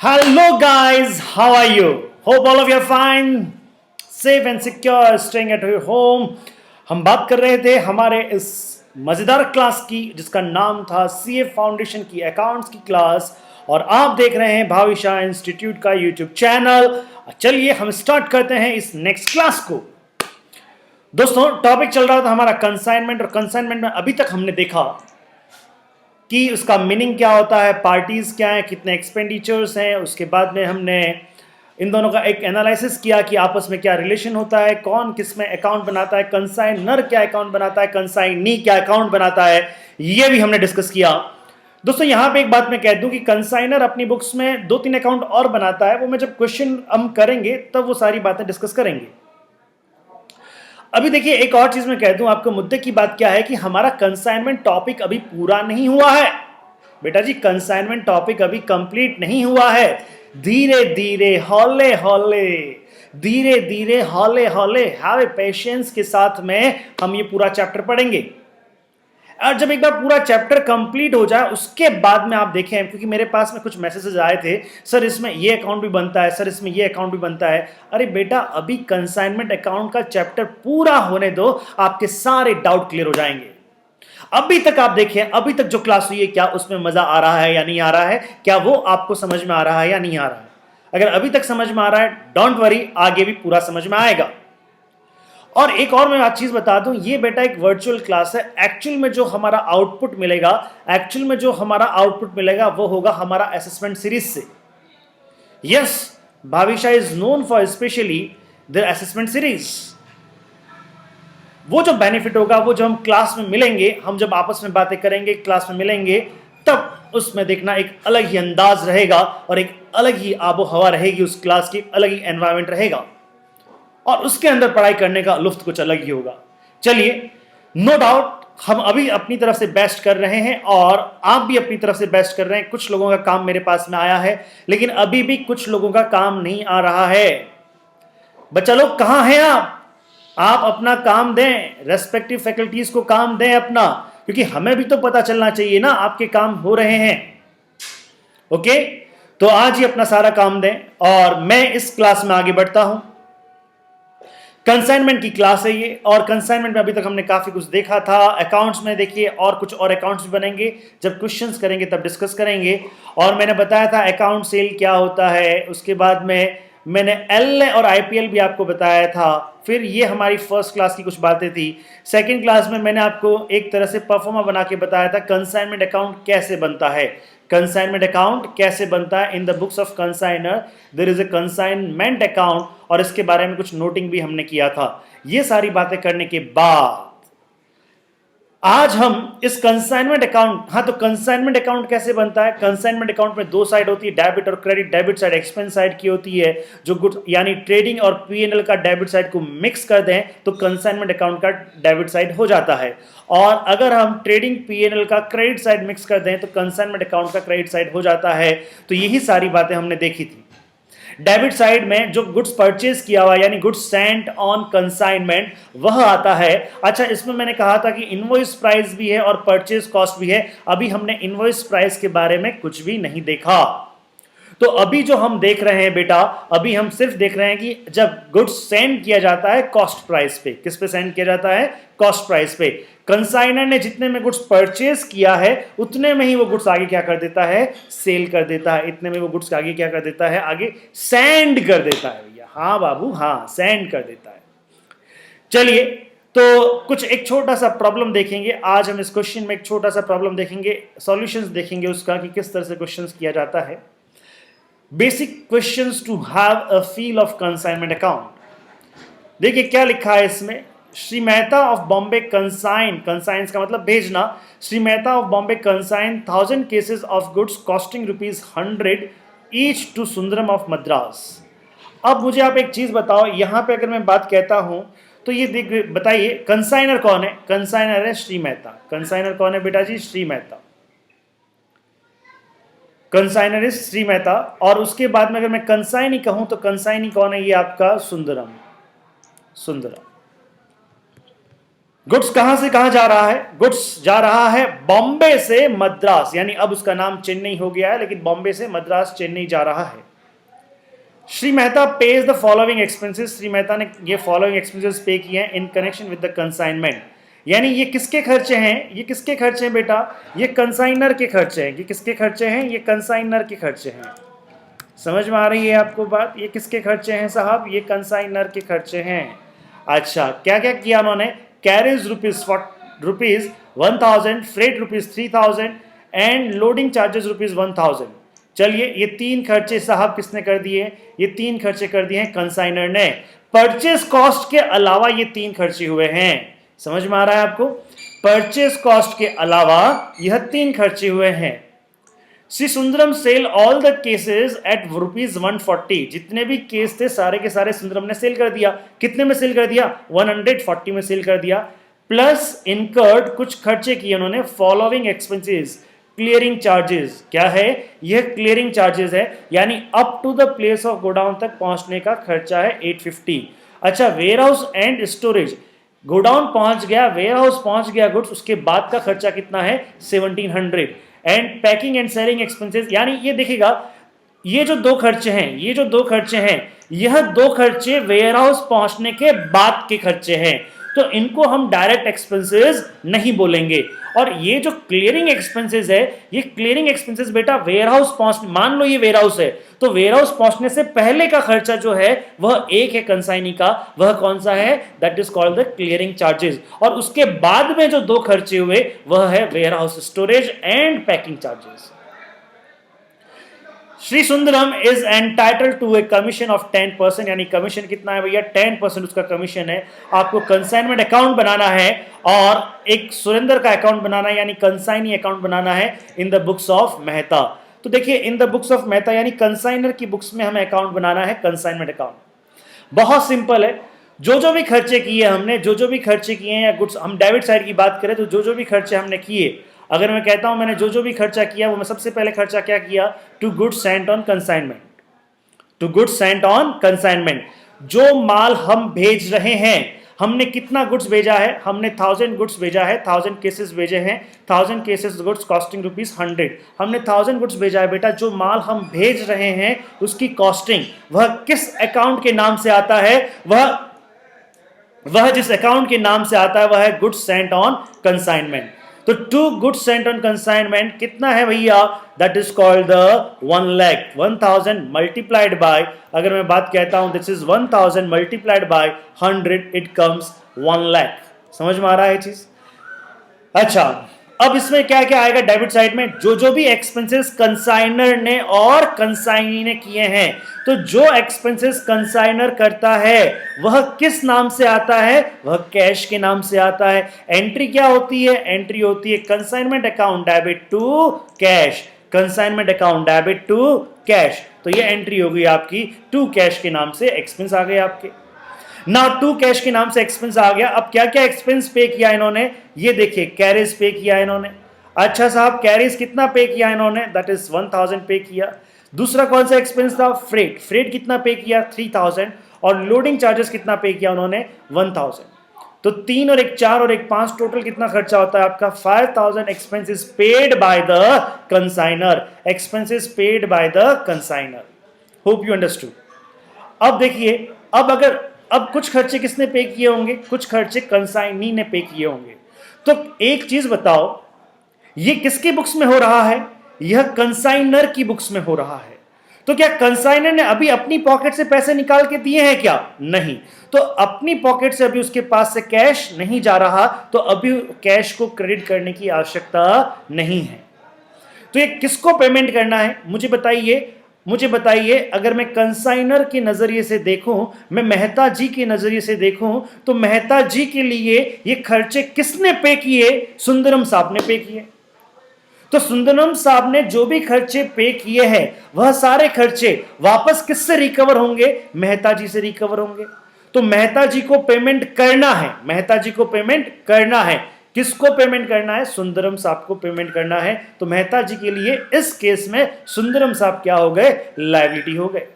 Hello guys, how are you? Hope all of you are fine, safe and secure, staying at your home. हम बात कर रहे थे हमारे इस मजेदार क्लास की जिसका नाम था सीए फाउंडेशन की अकाउंट्स की क्लास, और आप देख रहे हैं भाविशा इंस्टीट्यूट का यूट्यूब चैनल। चलिए हम स्टार्ट करते हैं इस नेक्स्ट क्लास को। दोस्तों, टॉपिक चल रहा था हमारा कंसाइनमेंट, और कंसाइनमेंट में अभी तक हमने देखा कि उसका मीनिंग क्या होता है, पार्टीज क्या है, कितने एक्सपेंडिचर्स हैं। उसके बाद में हमने इन दोनों का एक एनालिसिस किया कि आपस में क्या रिलेशन होता है, कौन किस में अकाउंट बनाता है, कंसाइनर क्या अकाउंट बनाता है, कंसाइनी क्या अकाउंट बनाता है, ये भी हमने डिस्कस किया। दोस्तों, यहां पे एक बात मैं कह दूं कि कंसाइनर अपनी बुक्स में 2-3 अकाउंट और बनाता है, वो मैं जब क्वेश्चन हम करेंगे तब वो सारी बातें डिस्कस करेंगे। अभी देखिए, एक और चीज मैं कह दूं आपको, मुद्दे की बात क्या है कि हमारा कंसाइनमेंट टॉपिक अभी पूरा नहीं हुआ है बेटा जी। कंसाइनमेंट टॉपिक अभी कंप्लीट नहीं हुआ है। धीरे धीरे हौले हौले, धीरे धीरे हौले हौले, हैव पेशेंस के साथ में हम ये पूरा चैप्टर पढ़ेंगे। और जब एक बार पूरा चैप्टर कंप्लीट हो जाए उसके बाद में आप देखें, क्योंकि मेरे पास में कुछ मैसेजेस आए थे, सर इसमें ये अकाउंट भी बनता है, सर इसमें ये अकाउंट भी बनता है। अरे बेटा, अभी कंसाइनमेंट अकाउंट का चैप्टर पूरा होने दो, आपके सारे डाउट क्लियर हो जाएंगे। अभी तक आप देखें, अभी तक जो क्लास हुई है, क्या उसमें मजा आ रहा है या नहीं आ रहा है, क्या वो आपको समझ में आ रहा है या नहीं आ रहा है। अगर अभी तक समझ में आ रहा है, डोंट वरी, आगे भी पूरा समझ में आएगा। और एक और मैं एक चीज बता दूं, ये बेटा एक वर्चुअल क्लास है। एक्चुअल में जो हमारा आउटपुट मिलेगा, एक्चुअल में जो हमारा आउटपुट मिलेगा वो होगा हमारा असेसमेंट सीरीज से। Yes, Bhavisha is known for specially the assessment series. वो जो बेनिफिट होगा, वो जो हम क्लास में मिलेंगे, हम जब आपस में बातें करेंगे, क्लास में मिलेंगे, तब उसमें देखना एक अलग ही अंदाज रहेगा और एक अलग ही आबो हवा रहेगी उस क्लास की, अलग ही एनवायरमेंट रहेगा, और उसके अंदर पढ़ाई करने का लुत्फ कुछ अलग ही होगा। चलिए, नो डाउट हम अभी अपनी तरफ से बेस्ट कर रहे हैं और आप भी अपनी तरफ से बेस्ट कर रहे हैं। कुछ लोगों का काम मेरे पास में आया है, लेकिन अभी भी कुछ लोगों का काम नहीं आ रहा है। बच्चा लोग कहां हैं आप अपना काम दें, रेस्पेक्टिव फैकल्टीज को काम दें अपना, क्योंकि हमें भी तो पता चलना चाहिए ना आपके काम हो रहे हैं। ओके, तो आज ही अपना सारा काम दें और मैं इस क्लास में आगे बढ़ता हूं। कंसाइनमेंट की क्लास है ये, और कंसाइनमेंट में अभी तक हमने काफी कुछ देखा था। अकाउंट्स में देखिए और कुछ और अकाउंट्स भी बनेंगे, जब क्वेश्चंस करेंगे तब डिस्कस करेंगे। और मैंने बताया था अकाउंट सेल क्या होता है, उसके बाद में मैंने एल और आईपीएल भी आपको बताया था। फिर ये हमारी फर्स्ट क्लास की कुछ बातें थी। सेकंड क्लास में मैंने आपको एक तरह से परफॉर्मा बना के बताया था कंसाइनमेंट अकाउंट कैसे बनता है। कंसाइनमेंट अकाउंट कैसे बनता है, in the books of consignor there is a consignment account, और इसके बारे में कुछ नोटिंग भी हमने किया था। ये सारी बातें करने के बाद आज हम इस कंसाइनमेंट अकाउंट, हाँ तो कंसाइनमेंट अकाउंट कैसे बनता है। कंसाइनमेंट अकाउंट में दो साइड होती है, डेबिट और credit. Debit side expense side की होती है, जो गुड्स यानी ट्रेडिंग और पीएनएल का डेबिट साइड को मिक्स कर दें तो कंसाइनमेंट अकाउंट का डेबिट साइड हो जाता है। और अगर हम ट्रेडिंग पीएनएल का क्रेडिट साइड मिक्स कर दें तो कंसाइनमेंट अकाउंट का क्रेडिट साइड हो जाता है। तो यही सारी बातें हमने देखी थी। डेबिट साइड में जो गुड्स परचेज किया हुआ यानी गुड्स सेंट ऑन कंसाइनमेंट वह आता है। अच्छा, इसमें मैंने कहा था कि इनवॉइस प्राइस भी है और परचेज कॉस्ट भी है। अभी हमने इनवॉइस प्राइस के बारे में कुछ भी नहीं देखा। तो अभी जो हम देख रहे हैं बेटा, अभी हम सिर्फ देख रहे हैं कि जब गुड्स सेंड किया जाता है कॉस्ट प्राइस पे, किस पे सेंड किया जाता है, कॉस्ट प्राइस पे। कंसाइनर ने जितने में गुड्स परचेज किया है उतने में ही वो गुड्स आगे क्या कर देता है, सेल कर देता है। इतने में वो गुड्स आगे क्या कर देता है, आगे सेंड कर देता है भैया। हाँ बाबू, हाँ, सेंड कर देता है। चलिए, तो कुछ एक छोटा सा प्रॉब्लम देखेंगे आज हम इस क्वेश्चन में। एक छोटा सा प्रॉब्लम देखेंगे, सॉल्यूशंस देखेंगे उसका कि किस तरह से क्वेश्चंस किया जाता है। Basic questions to have a feel of consignment account. देखिए क्या लिखा है इसमें। Shri Mehta of Bombay consign, consigns का मतलब भेजना। Shri Mehta of Bombay consign 1000 cases of goods costing ₹100 each to Sundaram of Madras. अब मुझे आप एक चीज बताओ, यहां पे अगर मैं बात कहता हूं तो ये देख बताइए कंसाइनर कौन है। कंसाइनर है श्री मेहता। कंसाइनर कौन है बेटा जी, श्री मेहता। Consignor is Shri Mehta. और उसके बाद में अगर मैं कंसाइनी कहूं तो कंसाइनी कौन है, ये आपका सुंदरम। सुंदरम। गुड्स कहां से कहां जा रहा है? गुड्स जा रहा है बॉम्बे से मद्रास, यानी अब उसका नाम चेन्नई हो गया है, लेकिन बॉम्बे से मद्रास चेन्नई जा रहा है। Shri Mehta page the following expenses, Shri Mehta ने ये फॉलोइंग एक्सपेंसेस पे किए हैं in connection with the consignment. यानी ये किसके खर्चे हैं? ये किसके खर्चे हैं बेटा? ये कंसाइनर के खर्चे हैं। ये किसके खर्चे हैं? ये कंसाइनर के खर्चे हैं। समझ में आ रही है आपको बात? ये किसके खर्चे हैं साहब? ये कंसाइनर के खर्चे हैं। अच्छा, क्या क्या किया उन्होंने? Carriage rupees 1000, freight rupees 3000 and loading charges rupees 1000। चलिए, ये तीन खर्चे साहब किसने कर दिए? ये तीन खर्चे कर दिए हैं कंसाइनर ने। परचेज कॉस्ट के अलावा ये तीन खर्चे हुए हैं। समझ में आ रहा है आपको? परचेज कॉस्ट के अलावा यह तीन खर्चे हुए हैं। Shri Sundaram sell all the cases at rupees 140। जितने भी केस थे सारे के सारे सुंदरम ने सेल कर दिया। कितने में सेल कर दिया? 140 में सेल कर दिया। प्लस इनकर्ड, कुछ खर्चे किए उन्होंने, फॉलोइंग एक्सपेंसेस, क्लियरिंग चार्जेस। क्या है? यह क्लियरिंग चार्जेस है, यानी up to the place of godown तक पहुंचने का खर्चा है 850। अच्छा, warehouse and storage, godown पहुंच गया, वेयर हाउस पहुंच गया गुड्स, उसके बाद का खर्चा कितना है? 1700। And packing and selling expenses, यानी ये देखिएगा, ये जो दो खर्चे हैं, ये जो दो खर्चे हैं, यह दो खर्चे वेयर हाउस पहुंचने के बाद के खर्चे हैं, तो इनको हम डायरेक्ट एक्सपेंसेस नहीं बोलेंगे। और ये जो क्लियरिंग एक्सपेंसेस है, ये क्लियरिंग एक्सपेंसेस बेटा वेयर हाउस पहुंच, मान लो ये वेयर हाउस है, तो वेयर हाउस पहुंचने से पहले का खर्चा जो है वह एक है कंसाइनी का, वह कौन सा है? That is called the clearing charges. और उसके बाद में जो दो खर्चे हुए वह है warehouse storage and packing charges. Shri Sundaram is entitled to a commission of 10%, यानी कमीशन कितना है भैया? 10% उसका कमीशन है। आपको कंसाइनमेंट अकाउंट बनाना है और एक सुरेंद्र का अकाउंट बनाना है, यानी कंसाइनी अकाउंट बनाना है in the books of Mehta. तो देखिए, इन द बुक्स ऑफ मेहता यानी कंसाइनर की बुक्स में हमें अकाउंट बनाना है, कंसाइनमेंट अकाउंट। बहुत सिंपल है, जो भी खर्चे किए हमने, जो भी खर्चे किए हैं, या गुड्स, हम डेबिट साइड की बात करें तो जो भी खर्चे हमने किए, अगर मैं कहता हूं मैंने जो भी खर्चा किया, वो मैं सबसे पहले खर्चा क्या किया? To goods sent on consignment. To goods sent on consignment, जो माल हम भेज रहे हैं, हमने कितना गुड्स भेजा है? हमने 1000 गुड्स भेजा है, 1000 केसेस भेजे हैं, 1000 केसेस गुड्स कॉस्टिंग रुपीज 100। हमने 1000 गुड्स भेजा है बेटा। जो माल हम भेज रहे हैं उसकी कॉस्टिंग, वह किस अकाउंट के नाम से आता है? वह जिस अकाउंट के नाम से आता है वह है गुड्स सेंट ऑन कंसाइनमेंट। तो to goods sent on consignment कितना है भैया? That is called the 1 lakh. 1000 multiplied by, अगर मैं बात कहता हूं this is 1000 multiplied by 100, it comes 1 lakh. समझ में आ रहा है चीज? अच्छा, अब इसमें क्या क्या आएगा डेबिट साइड में? जो भी एक्सपेंसेस कंसाइनर ने और कंसाइनी ने किए हैं, तो जो एक्सपेंसेस कंसाइनर करता है वह किस नाम से आता है? वह कैश के नाम से आता है। एंट्री क्या होती है? एंट्री होती है consignment account debit to cash, consignment account debit to cash. तो ये एंट्री हो गई आपकी, टू कैश के नाम से एक्सपेंस आ गए आपके ना। टू कैश के नाम से एक्सपेंस आ गया। अब क्या क्या एक्सपेंस पे किया इन्होंने? ये देखिए, कैरेज पे किया इन्होंने। अच्छा साहब, कैरेज कितना पे किया इन्होंने? दैट इज 1000 पे किया। दूसरा कौन सा एक्सपेंस था? फ्रेट। फ्रेट कितना पे किया? 3000। और लोडिंग चार्जेस कितना पे किया उन्होंने? 1000। तो 3 और 1 4 और 1 5, टोटल कितना खर्चा होता है आपका? 5000 expenses paid by the consignor. Expenses paid by the consignor. Hope you understood. अब देखिए, अब कुछ खर्चे किसने पे किए होंगे? कुछ खर्चे कंसाइनी ने पे किए होंगे। तो एक चीज बताओ, ये किसकी बुक्स में हो रहा है? यह कंसाइनर की बुक्स में हो रहा है। तो क्या कंसाइनर ने अभी अपनी पॉकेट से पैसे निकाल के दिए हैं क्या? नहीं। तो अपनी पॉकेट से अभी उसके पास से कैश नहीं जा रहा, तो अभी कैश को क्रेडिट करने की आवश्यकता नहीं है। तो ये किसको पेमेंट करना है? मुझे बताइए, अगर मैं कंसाइनर के नजरिए से देखूं, मैं मेहता जी के नजरिए से देखूं, तो मेहता जी के लिए ये खर्चे किसने पे किए? सुंदरम साहब ने पे किए। तो सुंदरम साहब ने जो भी खर्चे पे किए हैं, वह सारे खर्चे वापस किससे रिकवर होंगे? मेहता जी से रिकवर होंगे। तो मेहता जी को पेमेंट करना है, मेहता जी को पेमेंट करना है। किसको पेमेंट करना है? सुंदरम साहब को पेमेंट करना है। तो मेहता जी के लिए इस केस में सुंदरम साहब क्या हो गए? लायबिलिटी हो गए।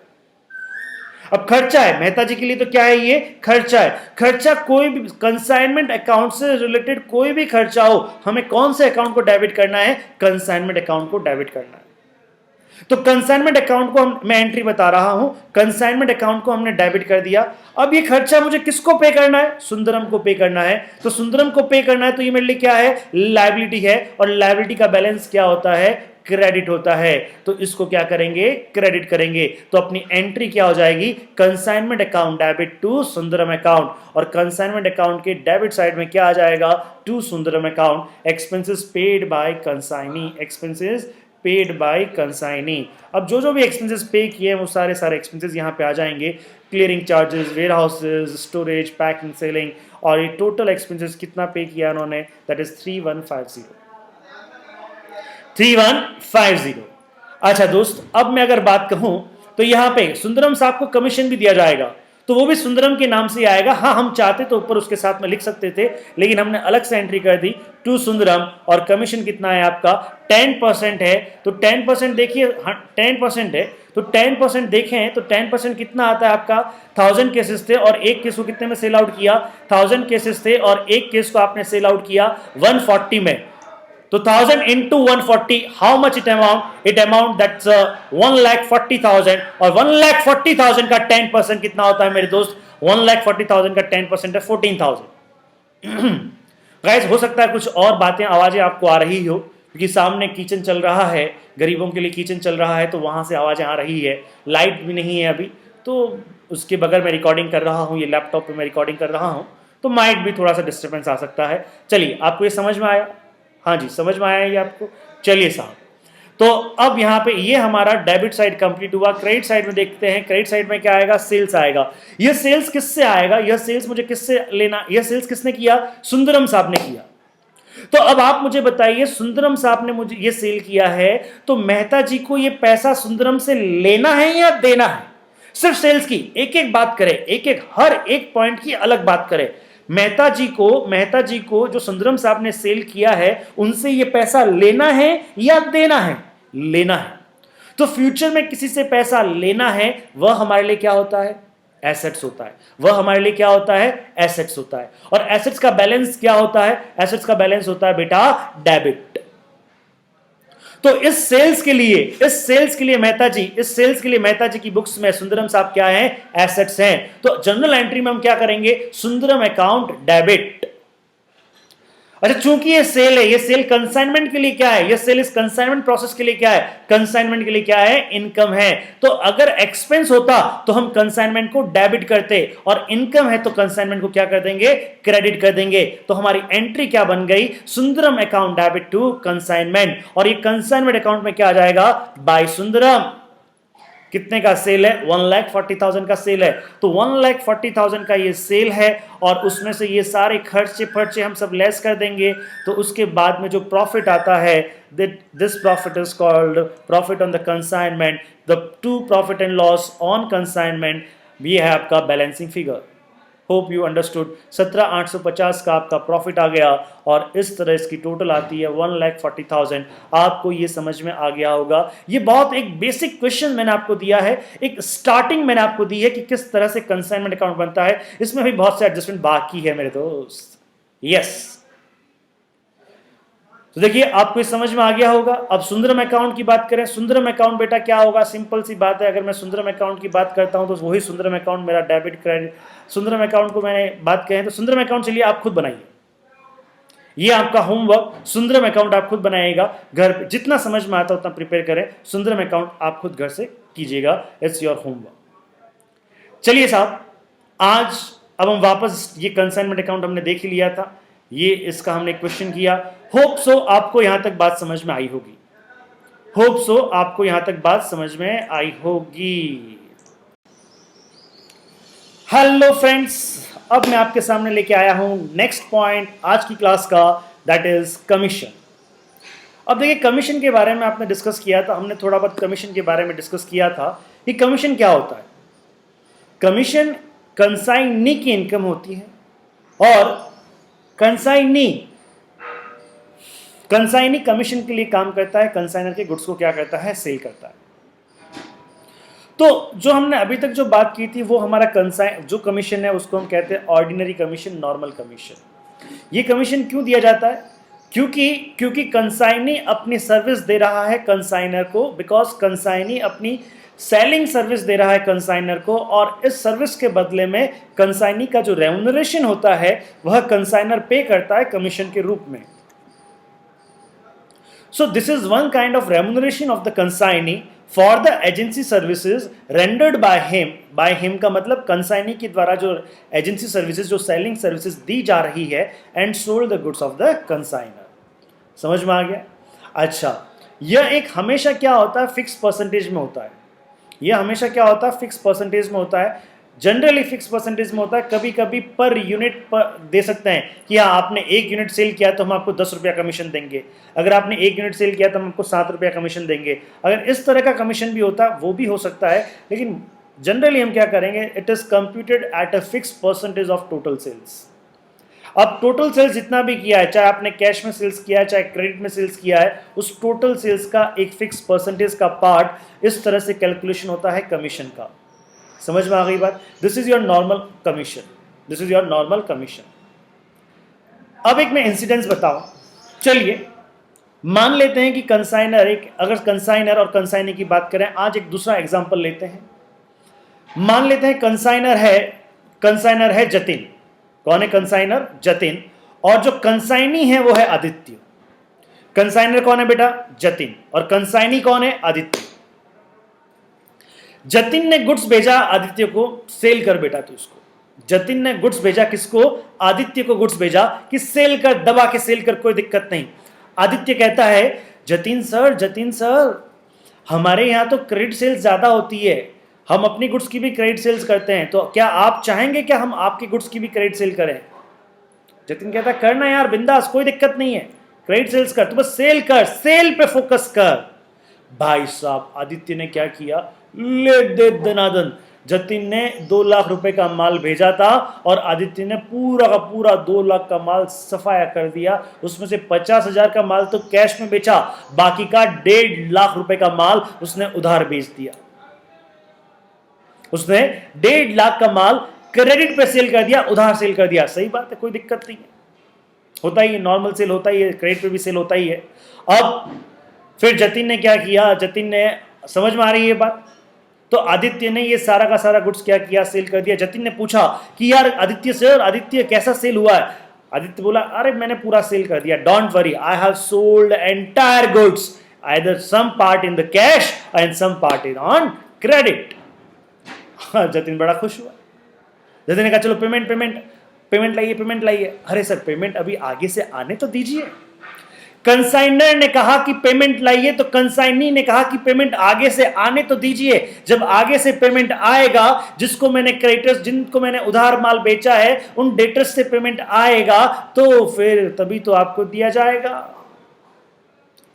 अब खर्चा है, मेहता जी के लिए तो क्या है, ये खर्चा है। खर्चा कोई भी कंसाइनमेंट अकाउंट से रिलेटेड कोई भी खर्चा हो, हमें कौन से अकाउंट को डेबिट करना है, कंसाइनमेंट अकाउंट को डेबिट करना है। तो कंसाइनमेंट अकाउंट को मैं एंट्री बता रहा हूं, कंसाइनमेंट अकाउंट को हमने डेबिट कर दिया। अब ये खर्चा मुझे किसको पे करना है, सुंदरम को पे करना है। तो सुंदरम को पे करना है, तो ये मेरे लिए क्या है, लायबिलिटी है, और लायबिलिटी का बैलेंस क्या होता है, क्रेडिट होता है। तो इसको क्या करेंगे, क्रेडिट करेंगे। तो अपनी एंट्री क्या हो जाएगी, consignment account debit to Sundaram account, और कंसाइनमेंट अकाउंट के डेबिट साइड में क्या आ जाएगा, to Sundaram account, expenses paid by consignee, expenses paid by consignee. अब जो जो भी एक्सपेंसेस पे किए हैं वो सारे सारे एक्सपेंसेस यहाँ पे आ जाएंगे, clearing charges, warehouses, storage, packing, selling, और ये टोटल एक्सपेंसेस कितना पे किया उन्होंने, दैट इज 3150, 3150। अच्छा दोस्त, अब मैं अगर बात कहूं तो यहां पे सुंदरम साहब को कमीशन भी दिया जाएगा, तो वो भी सुंदरम के नाम से ही आएगा। हाँ, हम चाहते तो ऊपर उसके साथ में लिख सकते थे, लेकिन हमने अलग से एंट्री कर दी टू सुंदरम, और कमीशन कितना है आपका, 10% है। तो 10% देखिए, 10% है, तो 10% देखें तो 10% कितना आता है आपका, 1000 केसेस थे और एक केस को कितने में सेल आउट किया, 1000 केसेस थे और एक केस को आपने सेल आउट किया 140 में। तो 1000 into 140, how much it amount? It amount that's 1,40,000, और 1,40,000 का 10% कितना होता है मेरे दोस्त, 1,40,000 का 10% है 14,000। गाइस, हो सकता है कुछ और बातें, आवाजें आपको आ रही हो, क्योंकि सामने किचन चल रहा है, गरीबों के लिए किचन चल रहा है, तो वहां से आवाजें आ रही है। लाइट भी नहीं है अभी, तो उसके बगैर मैं रिकॉर्डिंग कर रहा हूँ, ये लैपटॉप पे मैं रिकॉर्डिंग कर रहा हूँ, तो माइक भी थोड़ा सा डिस्टर्बेंस आ सकता है। चलिए, आपको ये समझ में आया, हाँ जी, समझ में आया ये आपको। चलिए साहब, तो अब यहाँ पे ये हमारा डेबिट साइड कंप्लीट हुआ। क्रेडिट साइड में देखते हैं, क्रेडिट साइड में क्या आएगा, सेल्स आएगा। ये सेल्स किससे आएगा, यह सेल्स मुझे किससे लेना, यह सेल्स किसने किया, सुंदरम साहब ने किया। तो अब आप मुझे बताइए, सुंदरम साहब ने मुझे ये सेल किया है, तो मेहता जी को ये पैसा सुंदरम से लेना है या देना है, सिर्फ सेल्स की एक एक बात करें, एक एक हर एक पॉइंट की अलग बात करें। मेहता जी को जो सुंदरम साहब ने सेल किया है, उनसे ये पैसा लेना है या देना है, लेना है। तो फ्यूचर में किसी से पैसा लेना है, वह हमारे लिए क्या होता है, एसेट्स होता है। वह हमारे लिए क्या होता है, एसेट्स होता है। और एसेट्स का बैलेंस क्या होता है, एसेट्स का बैलेंस होता है बेटा डेबिट। तो इस सेल्स के लिए मेहता जी की बुक्स में सुंदरम साहब क्या है, एसेट्स हैं। तो जनरल एंट्री में हम क्या करेंगे, सुंदरम अकाउंट डेबिट। अच्छा, चूंकि ये सेल है, ये सेल कंसाइनमेंट के लिए क्या है, ये सेल इस कंसाइनमेंट प्रोसेस के लिए क्या है, कंसाइनमेंट के लिए क्या है, इनकम है। तो अगर एक्सपेंस होता तो हम कंसाइनमेंट को डेबिट करते, और इनकम है तो कंसाइनमेंट को क्या कर देंगे, क्रेडिट कर देंगे। तो हमारी एंट्री क्या बन गई, Sundaram account debit to consignment, और ये कंसाइनमेंट अकाउंट में क्या आ जाएगा, बाय सुंदरम। कितने का सेल है, 1,40,000 का सेल है। तो 1,40,000 का ये सेल है, और उसमें से ये सारे खर्चे हम सब लेस कर देंगे। तो उसके बाद में जो प्रॉफिट आता है, this profit is called profit on the consignment. The two profit and loss on consignment, ये है आपका balancing figure. Hope you understood. 17,850 का आपका प्रॉफिट आ गया, और इस तरह इसकी टोटल आती है 1,40,000। आपको ये समझ में आ गया होगा। ये बहुत एक बेसिक क्वेश्चन मैंने आपको दिया है, एक स्टार्टिंग मैंने आपको दी है कि किस तरह से कंसाइनमेंट अकाउंट बनता है। इसमें भी बहुत से एडजस्टमेंट बाकी है मेरे दोस्त। यस, तो देखिए, आपको इस समझ में आ गया होगा। अब सुंदरम अकाउंट की बात करें, सुंदरम अकाउंट बेटा क्या होगा, सिंपल सी बात है। अगर मैं सुंदरम अकाउंट की बात करता हूं तो वही सुंदरम अकाउंट मेरा डेबिट क्रेडिट। सुंदरम अकाउंट को मैंने बात कहें तो सुंदरम अकाउंट चलिए आप खुद बनाइए, ये आपका होमवर्क। सुंदरम अकाउंट आप खुद बनाइएगा घर पे, जितना समझ में आता है उतना प्रिपेयर करें। सुंदरम अकाउंट आप खुद घर से कीजिएगा, इट्स योर होमवर्क। चलिए साहब, आज अब हम वापस, ये कंसाइनमेंट अकाउंट हमने देख ही लिया था, ये इसका हमने क्वेश्चन किया। होप सो आपको यहां तक बात समझ में आई होगी, होप सो आपको यहां तक बात समझ में आई होगी। हेलो फ्रेंड्स, अब मैं आपके सामने लेके आया हूं नेक्स्ट पॉइंट आज की क्लास का, दैट इज कमीशन। अब देखिए, कमीशन के बारे में आपने डिस्कस किया था, हमने थोड़ा बहुत कमीशन के बारे में डिस्कस किया था कि कमीशन क्या होता है। कमीशन कंसाइनी की इनकम होती है, और कंसाइनी कमीशन के लिए काम करता है, कंसाइनर के गुड्स को क्या करता है, सेल करता है। तो जो हमने अभी तक जो बात की थी वो हमारा कंसाइन जो कमीशन है उसको हम कहते हैं ऑर्डिनरी कमीशन, नॉर्मल कमीशन। ये कमीशन क्यों दिया जाता है? क्योंकि कंसाइनी अपनी सर्विस दे रहा है कंसाइनर को, बिकॉज कंसाइनी अपनी सेलिंग सर्विस दे रहा है कंसाइनर को, और इस सर्विस के बदले में कंसाइनी का जो रेम्यूनरेशन होता है वह कंसाइनर पे करता है कमीशन के रूप में। So this is one kind of remuneration of the consignee for the agency services rendered by him. By him का मतलब consignee के द्वारा जो agency services, जो selling services दी जा रही है, and sold the goods of the consigner. समझ में आ गया? अच्छा, यह एक हमेशा क्या होता है? फिक्स परसेंटेज में होता है। यह हमेशा क्या होता है? फिक्स परसेंटेज में होता है। जनरली फिक्स परसेंटेज में होता है, कभी कभी पर यूनिट पर दे सकते हैं कि हाँ आपने 1 यूनिट सेल किया तो हम आपको 10 रुपया कमीशन देंगे, अगर आपने 1 यूनिट सेल किया तो हम आपको 7 रुपया कमीशन देंगे। अगर इस तरह का कमीशन भी होता है वो भी हो सकता है, लेकिन जनरली हम क्या करेंगे? It is computed at a fix percentage of total sales. अब टोटल सेल्स जितना भी किया है, चाहे आपने कैश में सेल्स किया है चाहे क्रेडिट में सेल्स किया है, उस टोटल सेल्स का एक फिक्स परसेंटेज का पार्ट इस तरह से कैलकुलेशन होता है कमीशन का। समझ में आ गई बात? This is your normal commission, this is your normal commission. अब एक मैं इंसिडेंस बताऊं। चलिए मान लेते हैं कि कंसाइनर अगर कंसाइनर और कंसाइनी की बात करें, आज एक दूसरा एग्जांपल लेते हैं। मान लेते हैं कंसाइनर है जतिन। कौन है कंसाइनर? जतिन। और जो कंसाइनी है वो है आदित्य। कंसाइनर कौन है बेटा? जतिन। और कंसाइनी कौन है? आदित्य। जतिन ने गुड्स भेजा आदित्य को, सेल कर बेटा तू इसको। जतिन ने गुड्स भेजा किसको? आदित्य को गुड्स भेजा कि सेल कर, दबा के सेल कर, कोई दिक्कत नहीं। आदित्य कहता है जतिन सर हमारे यहां तो क्रेडिट सेल्स ज्यादा होती है, हम अपनी गुड्स की भी क्रेडिट सेल्स करते हैं, तो क्या आप चाहेंगे क्या हम आपकी गुड्स की भी क्रेडिट सेल करें? जतिन कहता है करना यार बिंदास, कोई दिक्कत नहीं है, क्रेडिट सेल्स कर, तो बस सेल कर, सेल पे फोकस कर। भाई साहब आदित्य ने क्या किया? लेट दे दनादन। जतिन ने 2 लाख रुपए का माल भेजा था और आदित्य ने पूरा का पूरा 2 लाख का माल सफाया कर दिया। उसमें से 50,000 का माल तो कैश में बेचा, बाकी का 1.5 लाख रुपए का माल उसने उधार बेच दिया। उसने 1.5 लाख का माल क्रेडिट पे सेल कर दिया, उधार सेल कर दिया। सही बात है, कोई दिक्कत नहीं है, होता ही है, नॉर्मल सेल होता ही है, क्रेडिट पे भी सेल होता ही है। अब फिर जतिन ने क्या किया? जतिन ने, समझ में आ रही है बात? तो आदित्य ने ये सारा का सारा गुड्स क्या किया? सेल कर दिया। जतिन ने पूछा कि यार आदित्य कैसा सेल हुआ है? आदित्य बोला अरे मैंने पूरा सेल कर दिया, don't worry, I have sold entire goods, either some part in the cash and some part in on credit. Jatin बड़ा खुश हुआ। जतिन ने कहा चलो पेमेंट लाइए। अरे सर पेमेंट अभी आगे से आने तो दीजिए। कंसाइनर ने कहा कि पेमेंट लाइए, तो कंसाइनी ने कहा कि पेमेंट आगे से आने तो दीजिए। जब आगे से पेमेंट आएगा, जिनको मैंने उधार माल बेचा है उन डेटर्स से पेमेंट आएगा, तो फिर तभी तो आपको दिया जाएगा।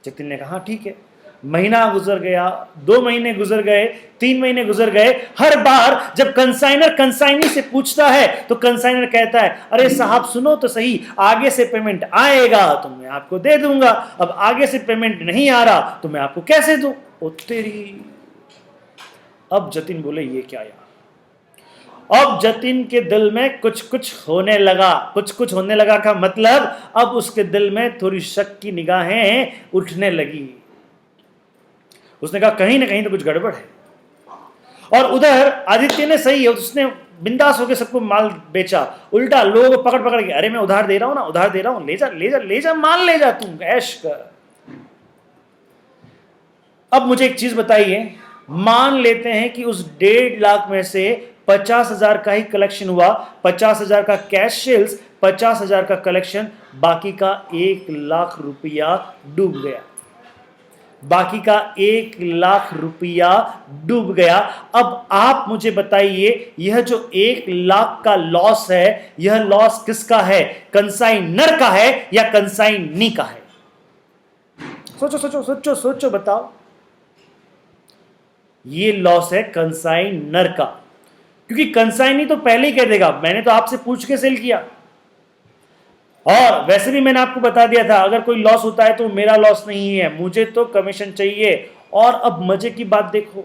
जतिन ने कहा ठीक है। महीना गुजर गया, 2 महीने गुजर गए, 3 महीने गुजर गए। हर बार जब कंसाइनर कंसाइनी से पूछता है तो कंसाइनर कहता है अरे साहब सुनो तो सही, आगे से पेमेंट आएगा तो मैं आपको दे दूंगा, अब आगे से पेमेंट नहीं आ रहा तो मैं आपको कैसे दूं? ओ तेरी। अब जतिन बोले ये क्या यार? अब जतिन के दिल में कुछ होने लगा। कुछ होने लगा का मतलब अब उसके दिल में थोड़ी शक की निगाहें उठने लगी। उसने कहा कहीं ना कहीं तो कुछ गड़बड़ है। और उधर आदित्य ने सही है, उसने बिंदास होकर सबको माल बेचा, उल्टा लोगों को पकड़ के अरे मैं उधार दे रहा हूं ना, उधार दे रहा हूं, ले जा माल ले जा, तुम ऐश कर। अब मुझे एक चीज बताइए, मान लेते हैं कि उस 1.5 लाख में से 50,000 का ही कलेक्शन हुआ, 50,000 का कैश सेल्स, 50,000 का कलेक्शन, बाकी का 1 लाख रुपया डूब गया। बाकी का 1 लाख रुपया डूब गया। अब आप मुझे बताइए यह जो 1 लाख का लॉस है, यह लॉस किसका है? कंसाइनर का है या कंसाइनी का है? सोचो बताओ। ये लॉस है कंसाइनर का, क्योंकि कंसाइनी तो पहले ही कह देगा मैंने तो आपसे पूछ के सेल किया, और वैसे भी मैंने आपको बता दिया था अगर कोई लॉस होता है तो मेरा लॉस नहीं है, मुझे तो कमीशन चाहिए। और अब मजे की बात देखो,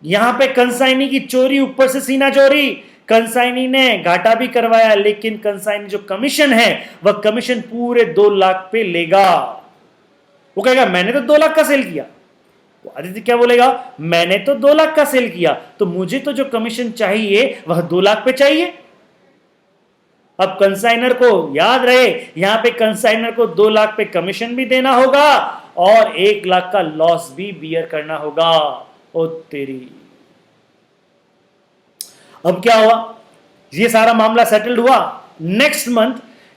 यहां पे कंसाइनी की चोरी, ऊपर से सीना चोरी। कंसाइनी ने घाटा भी करवाया, लेकिन कंसाइनी जो कमीशन है वह कमीशन पूरे 2 लाख पे लेगा। वो कहेगा मैंने तो 2 लाख का सेल किया। तो आदित्य क्या बोलेगा, मैंने तो 2 लाख का सेल किया, तो मुझे तो जो कमीशन चाहिए वह 2 लाख पे चाहिए। अब कंसाइनर को याद रहे, यहां पे कंसाइनर को 2 लाख पे कमीशन भी देना होगा और 1 लाख का लॉस भी बियर करना होगा। ओ तेरी, अब क्या हुआ, ये सारा मामला सेटल्ड हुआ।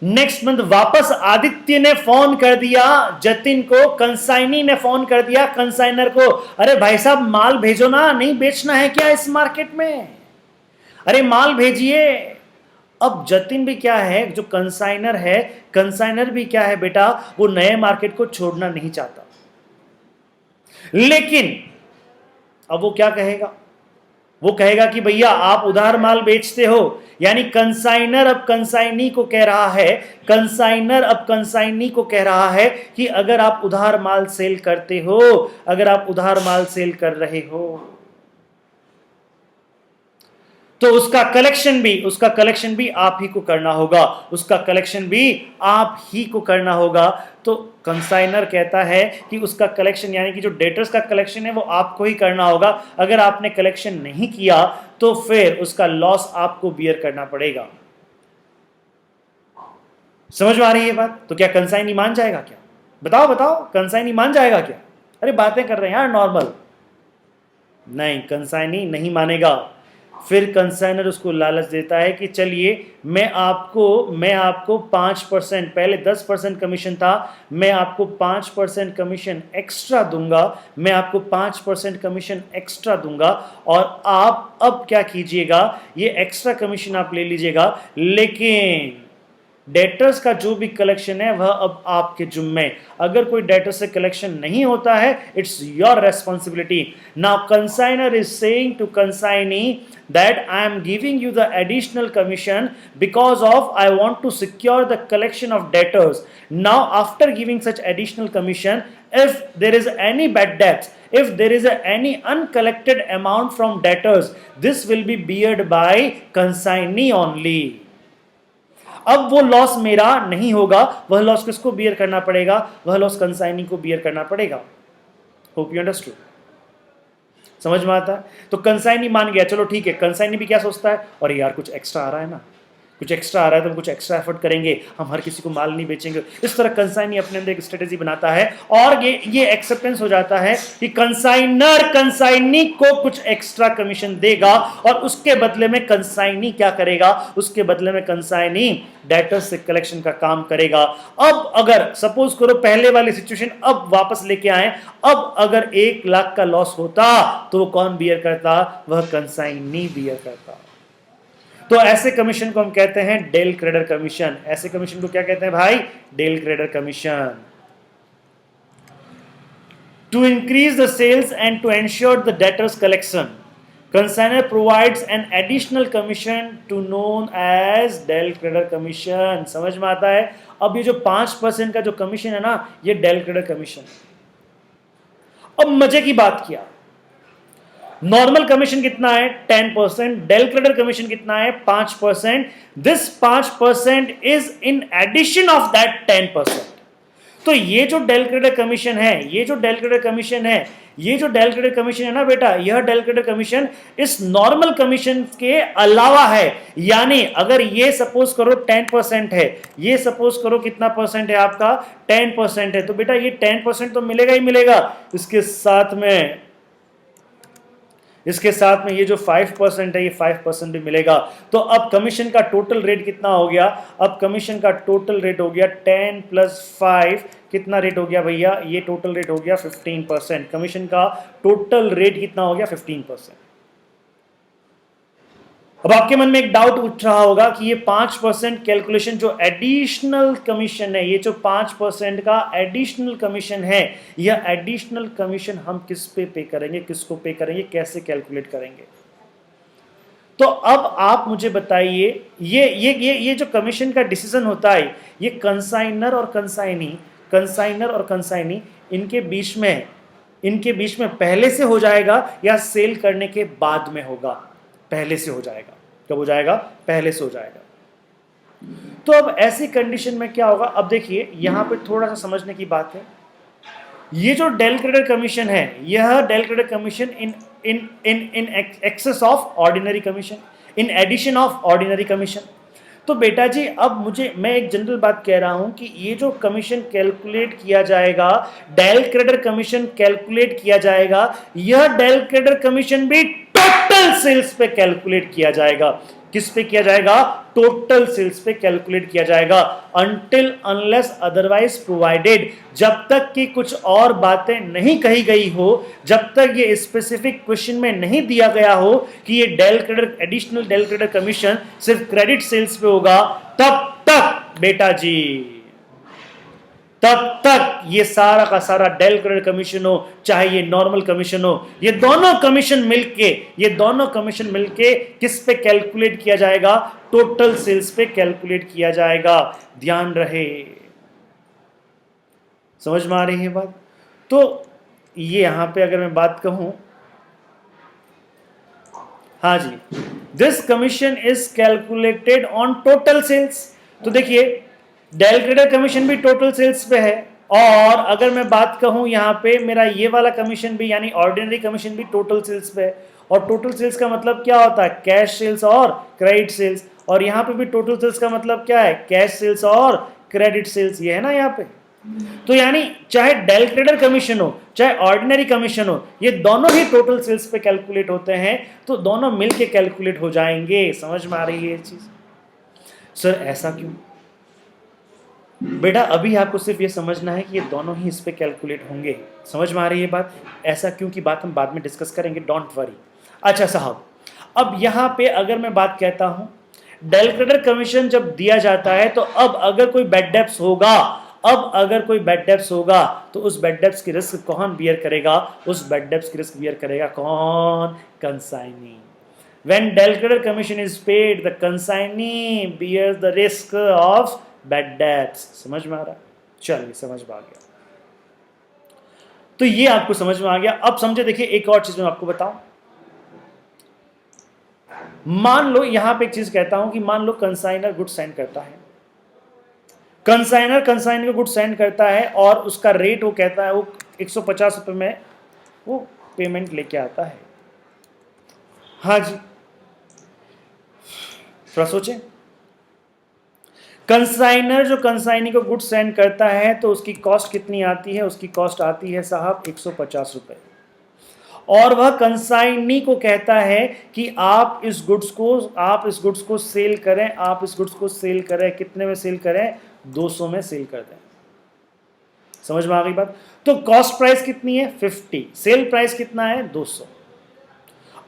नेक्स्ट मंथ वापस आदित्य ने फोन कर दिया जतिन को, कंसाइनी ने फोन कर दिया कंसाइनर को, अरे भाई साहब माल भेजो ना, नहीं बेचना है क्या इस मार्केट में, अरे माल भेजिए। अब जतिन भी क्या है, जो कंसाइनर है, कंसाइनर भी क्या है बेटा, वो नए मार्केट को छोड़ना नहीं चाहता। लेकिन अब वो क्या कहेगा, वो कहेगा कि भैया आप उधार माल बेचते हो, यानी कंसाइनर अब कंसाइनी को कह रहा है, कंसाइनर अब कंसाइनी को कह रहा है कि अगर आप उधार माल सेल करते हो, अगर आप उधार माल सेल कर रहे हो, तो उसका कलेक्शन भी आप ही को करना होगा, उसका कलेक्शन भी आप ही को करना होगा। तो कंसाइनर कहता है कि उसका कलेक्शन, यानी कि जो डेटर्स का कलेक्शन है वो आपको ही करना होगा। अगर आपने कलेक्शन नहीं किया तो फिर उसका लॉस आपको बियर करना पड़ेगा। समझ में आ रही है बात? तो क्या कंसाइनी मान जाएगा क्या? बताओ कंसाइनी मान जाएगा क्या? अरे बातें कर रहे हैं यार नॉर्मल। नहीं, कंसाइनी नहीं मानेगा। फिर कंसाइनर उसको लालच देता है कि चलिए मैं आपको 5%, पहले 10% कमीशन था, मैं आपको 5% कमीशन एक्स्ट्रा दूंगा, मैं आपको 5% कमीशन एक्स्ट्रा दूंगा, और आप अब क्या कीजिएगा, ये एक्स्ट्रा कमीशन आप ले लीजिएगा, लेकिन डेटर्स का जो भी कलेक्शन है वह अब आपके जुम्मे। अगर कोई डेटर से कलेक्शन नहीं होता है, it's your responsibility. Now consignor is saying to consignee that I am giving you the additional commission because of I want to secure the collection of debtors. Now after giving such additional commission, if there is any bad debts, if there is any uncollected amount from debtors, this will be beared by consignee only. अब वो loss मेरा नहीं होगा, वह loss किसको beer करना पड़ेगा, वह लॉस कंसाइनी को बियर करना पड़ेगा। होप यू अंडरस्टूड, समझ में आता है? तो कंसाइनी मान गया, चलो ठीक है। कंसाइनी भी क्या सोचता है, और यार कुछ एक्स्ट्रा आ रहा है ना, कुछ एक्स्ट्रा आ रहा है तो हम कुछ एक्स्ट्रा एफर्ट करेंगे, हम हर किसी को माल नहीं बेचेंगे। इस तरह कंसाइनी अपने अंदर एक स्ट्रेटेजी बनाता है, और ये एक्सेप्टेंस हो जाता है कि कंसाइनर कंसाइनी को कुछ एक्स्ट्रा कमीशन देगा, और उसके बदले में कंसाइनी क्या करेगा, उसके बदले में कंसाइनी डेटर्स से कलेक्शन का काम करेगा। अब अगर सपोज करो पहले वाली सिचुएशन अब वापस लेके आए, अब अगर 1 लाख का लॉस होता तो वो कौन बियर करता, वह कंसाइनी बियर करता। तो ऐसे कमीशन को हम कहते हैं डेल क्रेडर कमीशन। ऐसे कमीशन को क्या कहते हैं भाई, del credere commission. To increase the sales and to ensure the debtors collection, consignor provides an additional commission to known as del credere commission. समझ में आता है? अब ये जो 5% का जो कमीशन है ना, ये डेल क्रेडर कमीशन। अब मजे की बात किया, नॉर्मल कमीशन कितना है 10%, डेल क्रेडर कमीशन कितना है 5%। This 5% is in addition of that 10%। तो ये जो डेल क्रेडर कमीशन है, ये जो डेल क्रेडर कमीशन है, ये जो डेल क्रेडर कमीशन है ना बेटा, यह डेल क्रेडर कमीशन इस नॉर्मल कमीशन के अलावा है। यानी अगर ये सपोज करो 10% है, ये सपोज करो कितना परसेंट है आपका 10% है, तो बेटा ये 10% तो मिलेगा ही मिलेगा। इसके साथ में ये जो 5% है, ये 5% भी मिलेगा। तो अब कमीशन का टोटल रेट कितना हो गया, अब कमीशन का टोटल रेट हो गया 10 + 5, कितना रेट हो गया भैया, ये टोटल रेट हो गया 15%। कमीशन का टोटल रेट कितना हो गया 15%। अब आपके मन में एक डाउट उठ रहा होगा कि ये 5% कैलकुलेशन जो एडिशनल कमीशन है, ये जो 5% का एडिशनल कमीशन है, यह एडिशनल कमीशन हम किस पे करेंगे, किसको पे करेंगे, कैसे कैलकुलेट करेंगे? तो अब आप मुझे बताइए, ये जो कमीशन का डिसीजन होता है, ये कंसाइनर और कंसाइनी इनके बीच में इनके बीच में पहले से हो जाएगा या सेल करने के बाद में होगा? पहले से हो जाएगा। कब हो जाएगा? पहले से हो जाएगा। तो अब ऐसी कंडीशन में क्या होगा? अब देखिए यहां पे थोड़ा सा समझने की बात है। ये जो डेल क्रेडिट कमीशन है, यह del credit commission in in in in excess of ordinary commission, in addition of ordinary commission. तो बेटा जी अब मैं एक जनरल बात कह रहा हूं कि ये जो कमीशन कैलकुलेट किया जाएगा, डेल क्रेडिट कमीशन कैलकुलेट किया जाएगा, यह डेल क्रेडिट कमीशन भी टोटल सेल्स पे कैलकुलेट किया जाएगा। किस पे किया जाएगा? टोटल सेल्स पे कैलकुलेट किया जाएगा। अनटिल अनलेस अदरवाइज प्रोवाइडेड, जब तक कि कुछ और बातें नहीं कही गई हो, जब तक ये स्पेसिफिक क्वेश्चन में नहीं दिया गया हो कि ये del credit, additional del credit commission सिर्फ क्रेडिट सेल्स पे होगा, तब तक बेटा जी, तब तक ये सारा का सारा डेल क्रेडिट कमीशन हो चाहे ये नॉर्मल कमीशन हो, ये दोनों कमीशन मिलके किस पे कैलकुलेट किया जाएगा? टोटल सेल्स पे कैलकुलेट किया जाएगा। ध्यान रहे, समझ में आ रही है बात? तो ये यहां पे अगर मैं बात कहूं, हाँ जी, this commission is calculated on total sales. तो देखिए डेल क्रेडिट कमीशन भी टोटल सेल्स पे है, और अगर मैं बात कहूं यहां पे मेरा ये वाला कमीशन भी यानी ऑर्डिनरी कमीशन भी टोटल सेल्स पे है। और टोटल सेल्स का मतलब क्या होता है? कैश सेल्स और क्रेडिट सेल्स। और यहां पे भी टोटल सेल्स का मतलब क्या है? कैश सेल्स और क्रेडिट सेल्स। ये है ना यहां पे। तो यानी चाहे डेल क्रेडिट कमीशन हो चाहे ऑर्डिनरी कमीशन हो, ये दोनों ही टोटल सेल्स पे कैलकुलेट होते हैं, तो दोनों मिलके कैलकुलेट हो जाएंगे। समझ में आ रही है ये चीज? सर ऐसा क्यों? बेटा अभी आपको सिर्फ ये समझना है कि ये दोनों ही इस पे कैलकुलेट होंगे। समझ में आ रही है बात? ऐसा क्यों की बात हम बाद में डिस्कस करेंगे, डोंट वरी। अच्छा साहब, अब यहां पे अगर मैं बात कहता हूं डेल क्रेडिट कमीशन जब दिया जाता है, तो अब अगर कोई बैड डेब्ट्स होगा, तो उस बैड डेब्ट्स की रिस्क कौन बियर करेगा? उस बैड डेब्ट्स की रिस्क बियर करेगा कौन? Consignee. When del credit commission is paid, the consignee bears the risk of bad debts। समझ में आ रहा है? चलिए समझ में आ गया। तो ये आपको समझ में आ गया। अब समझे, देखिए एक और चीज मैं आपको बताऊं। मान लो यहां पे एक चीज कहता हूं कि मान लो कंसाइनर गुड सेंड करता है, कंसाइनर गुड सेंड करता है और उसका रेट वो कहता है वो 150 रुपए में वो पेमेंट लेके आता है। हाँ जी, थोड़ा सोचें। कंसाइनर जो कंसाइनी को गुड सेंड करता है तो उसकी कॉस्ट कितनी आती है? उसकी कॉस्ट आती है साहब 150 रुपए। और वह कंसाइनी को कहता है कि आप इस गुड्स को सेल करें, कितने में सेल करें? 200 में सेल कर दें। समझ में आ गई बात? तो कॉस्ट प्राइस कितनी है? 50, सेल प्राइस कितना है? 200।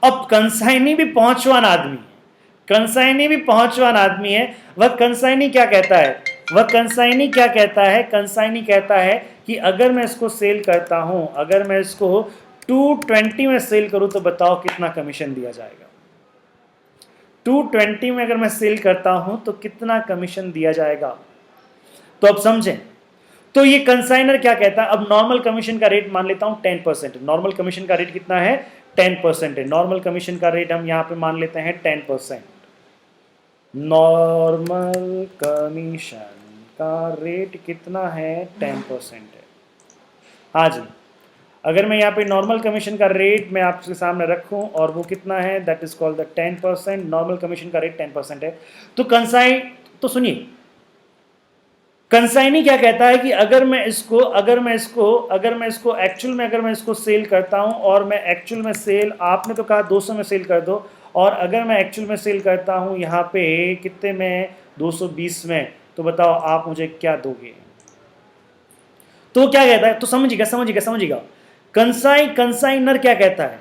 अब कंसाइनी भी पहुंचवान आदमी है, वह कंसाइनी क्या कहता है कि अगर मैं इसको सेल करता हूं, अगर मैं इसको 220 में सेल करूं तो बताओ कितना कमीशन दिया जाएगा? 220 में अगर मैं सेल करता हूं तो कितना कमीशन दिया जाएगा? तो अब समझें, तो ये कंसाइनर क्या कहता है? अब नॉर्मल कमीशन का रेट मान लेता हूं 10%। नॉर्मल कमीशन का रेट कितना है? 10% है। नॉर्मल कमीशन का रेट हम यहां पे मान लेते हैं 10%। नॉर्मल कमीशन का रेट कितना है? 10% है। हाँ जी, अगर मैं यहाँ पे नॉर्मल कमीशन का रेट मैं आपके सामने रखूं और वो कितना है, that is called the 10%। Normal commission का रेट 10% है। तो सुनिए, कंसाइनी क्या कहता है कि अगर मैं इसको सेल करता हूं और मैं एक्चुअल में सेल, आपने तो कहा 200 में सेल कर दो, और अगर मैं एक्चुअल में सेल करता हूं यहाँ पे कितने में? 220 में, तो बताओ आप मुझे क्या दोगे? तो क्या कहता है? तो समझिएगा कंसाइनर क्या कहता है?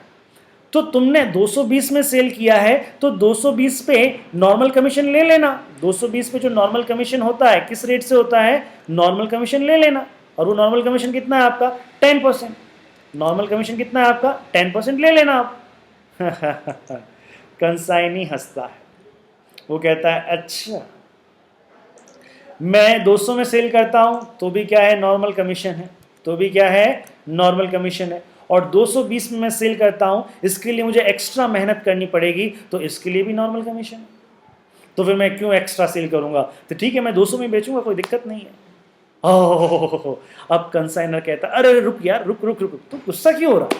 तो तुमने 220 में सेल किया है तो 220 पे नॉर्मल कमीशन ले लेना। 220 पे जो नॉर्मल कमीशन होता है किस रेट से होता है? नॉर्मल कमीशन ले लेना। और वो नॉर्मल कमीशन कितना है आपका? 10%। नॉर्मल कमीशन कितना है आपका? 10% ले लेना आप। कंसाइनी हंसता है, वो कहता है अच्छा मैं 200 में सेल करता हूं तो भी क्या है? नॉर्मल कमीशन है। और 220 में मैं सेल करता हूं, इसके लिए मुझे एक्स्ट्रा मेहनत करनी पड़ेगी, तो इसके लिए भी नॉर्मल कमीशन है। तो फिर मैं क्यों एक्स्ट्रा सेल करूंगा? तो ठीक है, मैं 200 में बेचूंगा, कोई दिक्कत नहीं है। ओह, अब कंसाइनर कहता अरे रुक यार, रुक रुक रुक, तू गुस्सा क्यों हो रहा?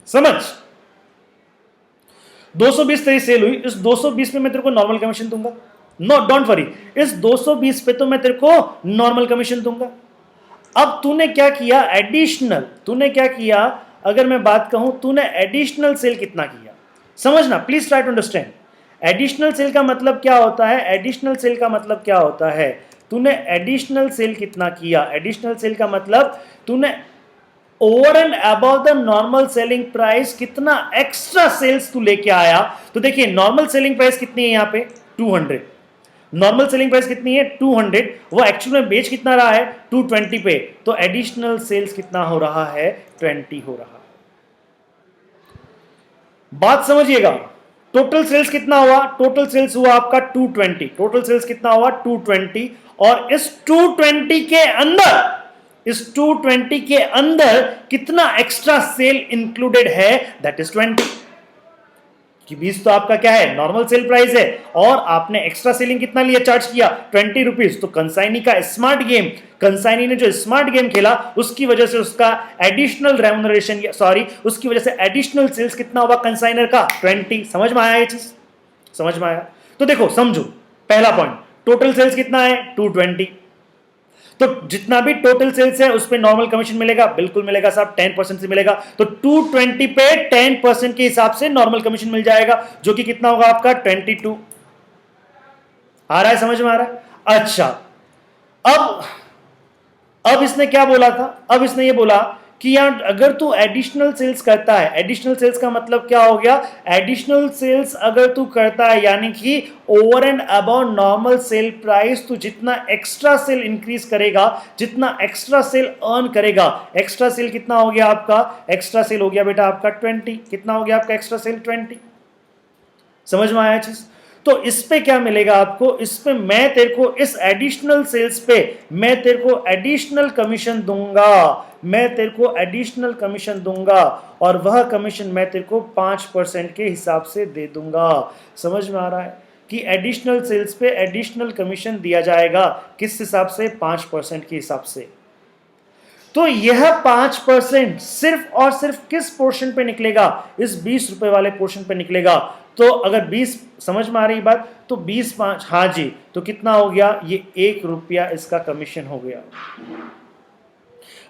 समझ, 220 तेरी सेल हुई, इस 220 में मैं तेरे को नॉर्मल कमीशन दूंगा। नो डोंट वरी, इस 220 पे तो मैं तेरे को नॉर्मल कमीशन दूंगा। अब तूने क्या किया एडिशनल, तूने क्या किया, अगर मैं बात कहूं तूने एडिशनल सेल कितना किया, समझना please try to understand. Additional sale का मतलब क्या होता है? एडिशनल सेल का मतलब क्या होता है? तूने एडिशनल सेल कितना किया? एडिशनल सेल का मतलब तूने over and above the normal selling price कितना एक्स्ट्रा सेल्स तू लेके आया। तो देखिए नॉर्मल सेलिंग प्राइस कितनी है यहां पे 200, नॉर्मल सेलिंग प्राइस कितनी है 200, वो एक्चुअल में बेच कितना रहा है 220 पे, तो एडिशनल सेल्स कितना हो रहा है 20 हो रहा है। बात समझिएगा, टोटल सेल्स कितना हुआ? टोटल सेल्स हुआ आपका 220, टोटल सेल्स कितना हुआ 220, और इस 220 के अंदर, इस 220 के अंदर कितना एक्स्ट्रा सेल इंक्लूडेड है? दैट इज 20, कि 20 तो आपका क्या है नॉर्मल सेल प्राइस है, और आपने एक्स्ट्रा सेलिंग कितना लिया, चार्ज किया 20 रुपीज। तो कंसाइनी का स्मार्ट गेम, कंसाइनी ने जो स्मार्ट गेम खेला उसकी वजह से उसका एडिशनल रेम्युनरेशन, सॉरी उसकी वजह से एडिशनल सेल्स कितना होगा कंसाइनर का 20। समझ में आया ये चीज? समझ में आया? तो देखो समझो, पहला पॉइंट, टोटल सेल्स कितना है 220, तो जितना भी टोटल सेल्स है उस पे नॉर्मल कमीशन मिलेगा, बिल्कुल मिलेगा साहब, 10% से मिलेगा। तो 220 पे 10% के हिसाब से नॉर्मल कमीशन मिल जाएगा, जो कि कितना होगा आपका 22। आ रहा है, समझ में आ रहा है? अच्छा, अब इसने क्या बोला था? अब इसने ये बोला कि यार अगर तू एडिशनल सेल्स करता है, एडिशनल सेल्स का मतलब क्या हो गया? एडिशनल सेल्स अगर तू करता है यानी कि over and above normal sale price, तू जितना एक्स्ट्रा सेल इंक्रीज करेगा, जितना एक्स्ट्रा सेल अर्न करेगा, एक्स्ट्रा सेल कितना हो गया आपका? एक्स्ट्रा सेल हो गया बेटा आपका 20। कितना हो गया आपका एक्स्ट्रा सेल? 20। समझ में आया चीज? तो इस पे क्या मिलेगा आपको? इस पे मैं तेरे को, इस एडिशनल सेल्स पे मैं तेरे को एडिशनल कमीशन दूंगा, मैं तेरे को एडिशनल कमीशन दूंगा, और वह कमीशन मैं तेरे को 5% के हिसाब से दे दूंगा। समझ में आ रहा है कि एडिशनल सेल्स पे एडिशनल कमीशन दिया जाएगा किस हिसाब से? 5% के हिसाब से। तो यह 5% सिर्फ और सिर्फ किस पोर्शन पे निकलेगा? इस 20 रुपए वाले पोर्शन पे निकलेगा। तो अगर 20, समझ में आ रही बात? तो 20 5, हाँ जी, तो कितना हो गया? ये 1 रुपया इसका कमीशन हो गया।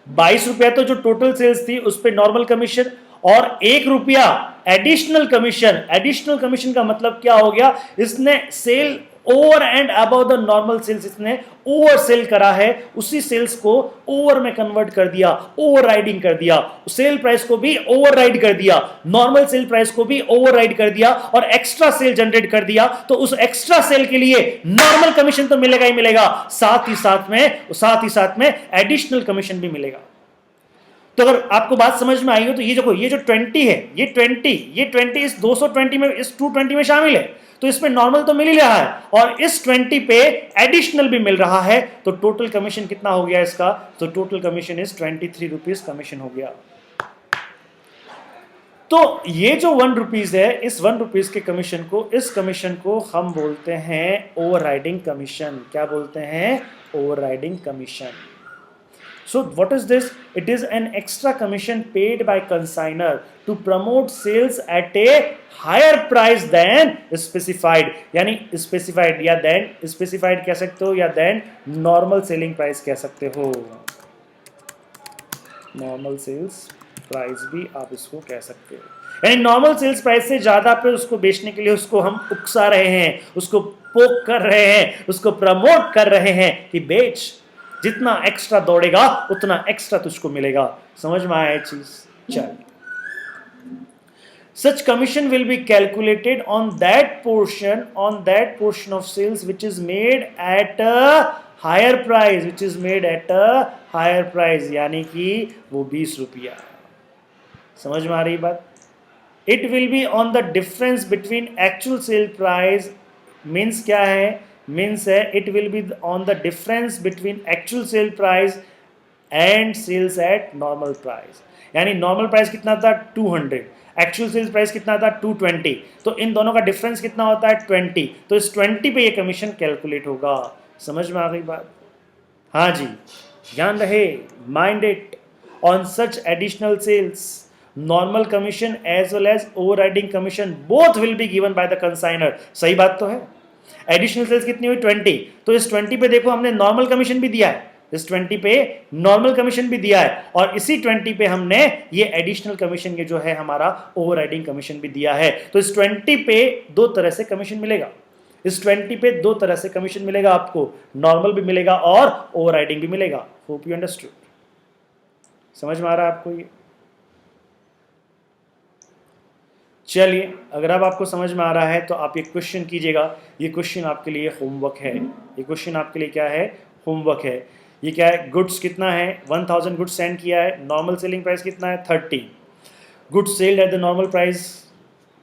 22 रुपया तो जो टोटल सेल्स थी उस पे नॉर्मल कमीशन, और 1 रुपया एडिशनल कमीशन। एडिशनल कमीशन का मतलब क्या हो गया? इसने sale over and above the normal sales, इसने ओवर सेल करा है, उसी सेल्स को ओवर में कन्वर्ट कर दिया, ओवर राइडिंग कर दिया, सेल प्राइस को भी ओवर राइड कर दिया, नॉर्मल सेल प्राइस को भी ओवर राइड कर दिया, और एक्स्ट्रा सेल जनरेट कर दिया। तो उस एक्स्ट्रा सेल के लिए नॉर्मल कमीशन तो मिलेगा ही मिलेगा, साथ ही साथ में एडिशनल कमीशन भी मिलेगा। तो अगर आपको बात समझ में आई हो तो ये जो 20 है, ये 20 इस 220 में, इस 220 में शामिल है, तो इसमें नॉर्मल तो मिल ही रहा है, और इस 20 पे एडिशनल भी मिल रहा है। तो टोटल कमीशन कितना हो गया इसका? तो total commission is 23 rupees commission हो गया। तो ये जो 1 रुपीज है, इस 1 रुपीज के कमीशन को, इस कमीशन को हम बोलते हैं ओवरराइडिंग कमीशन। क्या बोलते हैं? Overriding commission. So what is this? It is an extra commission paid by consignor to promote sales at a higher price than specified, यानी specified या than specified कह सकते हो, या than normal selling price कह सकते हो। normal sales price भी आप इसको कह सकते हो, यानी नॉर्मल सेल्स प्राइस से ज्यादा पे उसको बेचने के लिए उसको हम उकसा रहे हैं, उसको पोक कर रहे हैं, उसको प्रमोट कर रहे हैं कि बेच, जितना एक्स्ट्रा दौड़ेगा उतना एक्स्ट्रा तुझको मिलेगा। समझ में आया चीज? चल, such commission will be calculated on that portion of sales which is made at a higher price, यानी कि वो 20 रुपया। समझ में आ रही बात? It will be on the difference between actual sale price, means क्या है? means है it will be on the difference between actual sale price and sales at normal price, यानी नॉर्मल प्राइस कितना था 200, एक्चुअल सेल्स प्राइस कितना था 220, तो इन दोनों का डिफरेंस कितना होता है 20, तो इस 20 पे ये कमीशन कैलकुलेट होगा। समझ में आ गई बात? हाँ जी, ध्यान रहे, mind it, on such additional sales normal commission as well as overriding commission both will be given by the consignor. सही बात तो है। एडिशनल सेल्स कितनी हुई 20, तो इस 20 पे देखो हमने नॉर्मल कमीशन भी दिया है, इस 20 पे नॉर्मल कमीशन भी दिया है, और इसी 20 पे हमने ये एडिशनल कमीशन ये जो है हमारा ओवरराइडिंग कमीशन भी दिया है। तो इस 20 पे दो तरह से कमीशन मिलेगा, इस 20 पे दो तरह से कमीशन मिलेगा आपको, नॉर्मल भी मिलेगा और ओवरराइडिंग भी मिलेगा। Hope you understood. समझ में आ रहा है आपको ये? चलिए, अगर अब आपको समझ में आ रहा है तो आप ये क्वेश्चन कीजिएगा। ये क्वेश्चन आपके लिए होमवर्क है, ये क्वेश्चन आपके लिए क्या है, होमवर्क है। ये क्या है, गुड्स कितना है, 1000 गुड्स सेंड किया है, नॉर्मल सेलिंग प्राइस कितना है 30, goods sailed at the normal price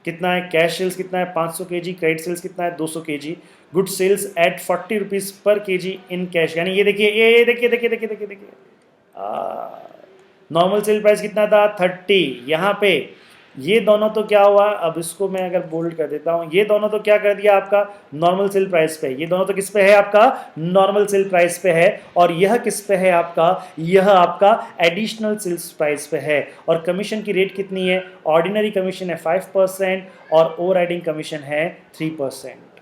कितना है, कैश सेल्स कितना है 500 kg, क्रेडिट सेल्स कितना है 200 kg, goods sales at 40 rupees per kg in cash. यानी ये देखिए, ये देखिए देखिए देखिए देखिए देखिए, नॉर्मल सेल प्राइस कितना था 30, यहाँ पे ये दोनों तो क्या हुआ, अब इसको मैं अगर बोल्ड कर देता हूँ, ये दोनों तो क्या कर दिया आपका नॉर्मल सेल प्राइस पे, ये दोनों तो किस पे है आपका नॉर्मल सेल प्राइस पे है, और यह किस पे है आपका, यह आपका एडिशनल सेल्स प्राइस पे है। और कमीशन की रेट कितनी है, ऑर्डिनरी कमीशन है 5% और ओवरराइडिंग कमीशन है 3%।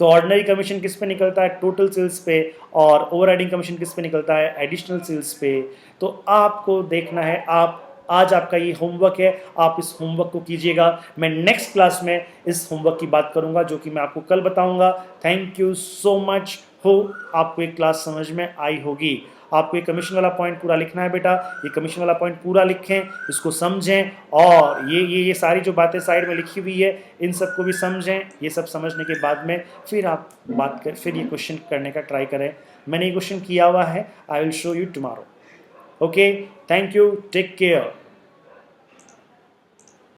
तो ऑर्डिनरी कमीशन किस पे निकलता है, टोटल सेल्स पे, और ओवरराइडिंग कमीशन किस पे निकलता है, एडिशनल सेल्स पे। तो आपको देखना है, आप आज आपका ये होमवर्क है, आप इस होमवर्क को कीजिएगा। मैं नेक्स्ट क्लास में इस होमवर्क की बात करूंगा जो कि मैं आपको कल बताऊंगा। Thank you so much. हो आपको एक क्लास समझ में आई होगी। आपको ये कमीशन वाला पॉइंट पूरा लिखना है बेटा, ये कमीशन वाला पॉइंट पूरा लिखें, इसको समझें, और ये सारी जो बातें साइड में लिखी हुई है इन सबको भी समझें। ये सब समझने के बाद में फिर आप फिर ये क्वेश्चन करने का ट्राई करें। मैंने ये क्वेश्चन किया हुआ है, I will show you tomorrow. Okay, thank you, take care.